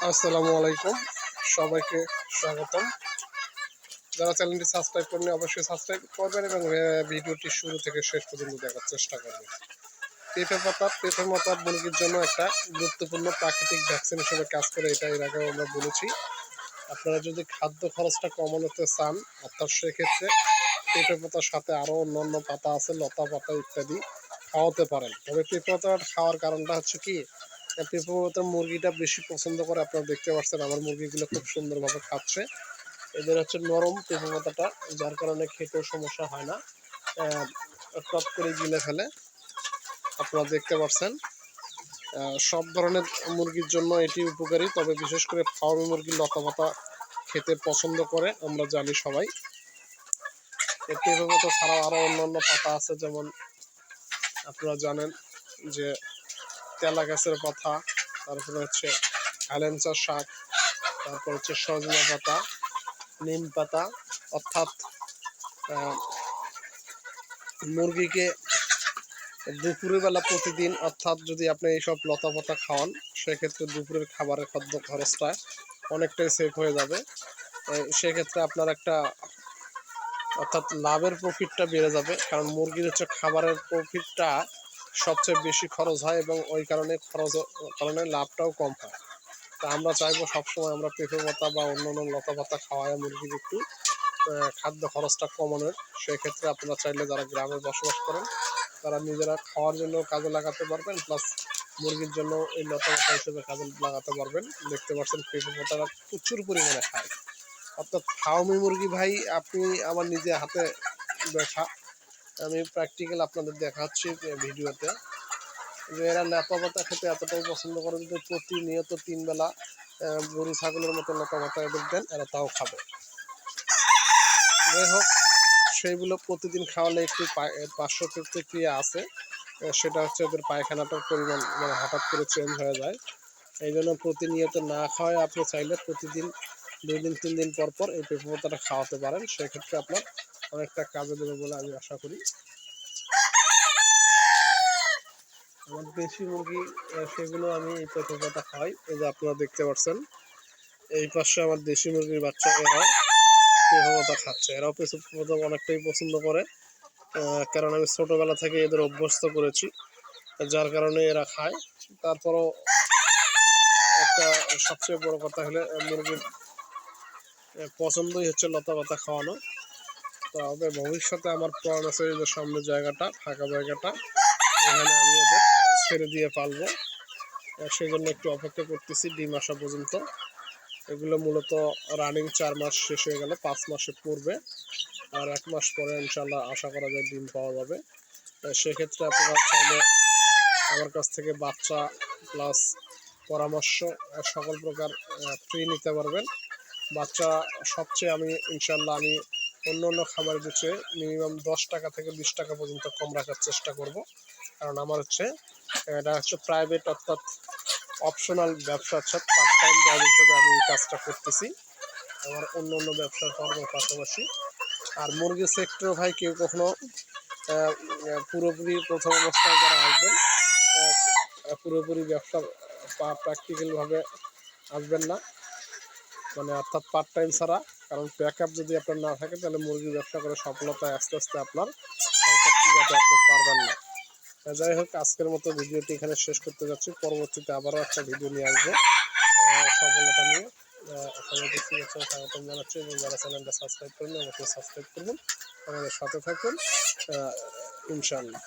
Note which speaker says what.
Speaker 1: আসসালামু আলাইকুম, সবাইকে স্বাগতম। যারা চ্যানেলটি সাবস্ক্রাইব করেনি অবশ্যই সাবস্ক্রাইব করবেন এবং ভিডিওটি শুরু থেকে শেষ পর্যন্ত দেখার চেষ্টা করবেন। পেঁপে পাতা মুরগির জন্য একটা গুরুত্বপূর্ণ প্রাকৃতিক ভ্যাকসিন হিসেবে কাজ করে, এটা এর আগেও আমরা বলেছি। আপনারা যদি খাদ্য খরচটা কমানোতে চান, অর্থাৎ সেক্ষেত্রে পেঁপে পাতার সাথে আরও অন্যান্য পাতা আছে, লতা পাতা ইত্যাদি খাওয়াতে পারেন। তবে পেঁপে পাতা খাওয়ার কারণটা হচ্ছে কি, পেঁপে পাতা মুরগিটা বেশি পছন্দ করে। আপনারা দেখতে পাচ্ছেন আমার মুরগিগুলো খুব সুন্দরভাবে খাচ্ছে। এদের হচ্ছে নরম পেঁপে পাতাটা, যার কারণে খেতেও সমস্যা হয় না, টপ করে গিলে ফেলে। আপনারা দেখতে পাচ্ছেন সব ধরনের মুরগির জন্য এটি উপকারী, তবে বিশেষ করে ফার্মি মুরগির লতা পাতা খেতে পছন্দ করে, আমরা জানি সবাই। এই পেঁপে পাতা ছাড়াও আরও অন্যান্য পাতা আছে, যেমন আপনারা জানেন যে তেলা গাছের পাতা, তারপরে হচ্ছে হেলেঞ্চা শাক, তারপর হচ্ছে সজনা পাতা, নিম পাতা। অর্থাৎ মুরগিকে দুপুরের বেলা প্রতিদিন, অর্থাৎ যদি আপনি এইসব লতা পাতা খাওয়ান, সেক্ষেত্রে দুপুরের খাবারের খাদ্য খরচটা অনেকটাই সেভ হয়ে যাবে। সেক্ষেত্রে আপনার একটা অর্থাৎ লাভের প্রফিটটা বেড়ে যাবে, কারণ মুরগির হচ্ছে খাবারের প্রফিটটা সবচেয়ে বেশি খরচ হয় এবং ওই কারণে লাভটাও কম হয়। তা আমরা চাইবো সবসময় আমরা পেঁপে পাতা বা অন্যান্য লতা পাতা খাওয়ায় মুরগির একটু খাদ্য খরচটা কমানোর। সেক্ষেত্রে আপনারা চাইলে যারা গ্রামে বসবাস করেন তারা নিজেরা খাওয়ার জন্য কাজে লাগাতে পারবেন, প্লাস মুরগির জন্য এই লতা পাতা হিসেবে কাজে লাগাতে পারবেন। দেখতে পাচ্ছেন পেঁপে পাতাটা প্রচুর পরিমাণে খায়। অর্থাৎ ফার্মি মুরগি ভাই, আপনি আমার নিজে হাতে দেখা, আমি প্র্যাকটিক্যাল আপনাদের দেখাচ্ছি ভিডিওতে, যে এরা লতা পাতা খেতে এতটাই পছন্দ করে, যদি প্রতিনিয়ত 3 বেলা গরু ছাগলের মতো লতা পাতা এদের দেন, এরা তাও খাবে। যাই হোক, সেইগুলো প্রতিদিন খাওয়ালে একটু পার্শ্ব প্রতিক্রিয়া আছে, সেটা হচ্ছে ওদের পায়খানাটার পরিমাণ মানে হঠাৎ করে চেঞ্জ হয়ে যায়। এই জন্য প্রতিনিয়ত না খাওয়ায় আপনি চাইলে প্রতিদিন 2 দিন 3 দিন পর পর এই পেঁপে পাতাটা খাওয়াতে পারেন। সেক্ষেত্রে আপনার অনেকটা কাজে দেবে বলে আমি আশা করি। আমার দেশি মুরগি সেগুলো আমি এই পেঁপে পাতা খাওয়াই। এই যে আপনারা দেখতে পাচ্ছেন এই পাশে আমার দেশি মুরগির বাচ্চা, এরাও পেঁপে পাতা খাচ্ছে। এরাও পেঁপে পাতা অনেকটাই পছন্দ করে, কারণ আমি ছোটোবেলা থেকে এদের অভ্যস্ত করেছি, যার কারণে এরা খায়। তারপরও একটা সবচেয়ে বড় কথা হলে মুরগির পছন্দই হচ্ছে লতা পাতা খাওয়ানো। তবে ভবিষ্যতে আমার প্ল্যান আছে যে সামনে জায়গাটা, ফাঁকা জায়গাটা, এখানে আমি এদের ছেড়ে দিয়ে পালবো। সেই জন্য একটু অপেক্ষা করতেছি ডিম আসা পর্যন্ত। এগুলো মূলত রানিং 4 মাস শেষ হয়ে গেলে 5 মাসে পড়বে, আর 1 মাস পরে ইনশাল্লাহ আশা করা যায় ডিম পাওয়া যাবে। সেক্ষেত্রে আপনারা চাইলে আমার কাছ থেকে বাচ্চা প্লাস পরামর্শ সকল প্রকার ফ্রি নিতে পারবেন। বাচ্চা সবচেয়ে আমি ইনশাল্লাহ আমি অন্য খামারের চেয়ে মিনিমাম 10 টাকা থেকে 20 টাকা পর্যন্ত কম রাখার চেষ্টা করব, কারণ আমার হচ্ছে এটা হচ্ছে প্রাইভেট, অর্থাৎ অপশনাল ব্যবসা, অর্থাৎ পার্ট টাইম জব হিসেবে আমি এই কাজটা করতেছি আমার অন্য ব্যবসার কর্মের পাশাপাশি। আর মুরগির সেক্টরে ভাই কেউ কখনো পুরোপুরি প্রথম অবস্থায় যারা আসবেন পুরোপুরি ব্যবসা প্র্যাকটিক্যালভাবে আসবেন না, মানে অর্থাৎ পার্ট টাইম ছাড়া। কারণ ব্যাকআপ যদি আপনার না থাকে, তাহলে মুরগির ব্যবসা করে সফলতায় আস্তে আস্তে আপনার সংসার টিকাতে আপনি পারবেন না। যাই হোক, আজকের মতো ভিডিওটি এখানে শেষ করতে যাচ্ছি। পরবর্তীতে আবারও একটা ভিডিও নিয়ে আসবো সফলতা নিয়ে। সবাইকে শুভেচ্ছা স্বাগতম জানাচ্ছি, এবং যারা চ্যানেলটা সাবস্ক্রাইব করবেন অবশ্যই সাবস্ক্রাইব করবেন, আমাদের সাথে থাকুন ইনশাআল্লাহ।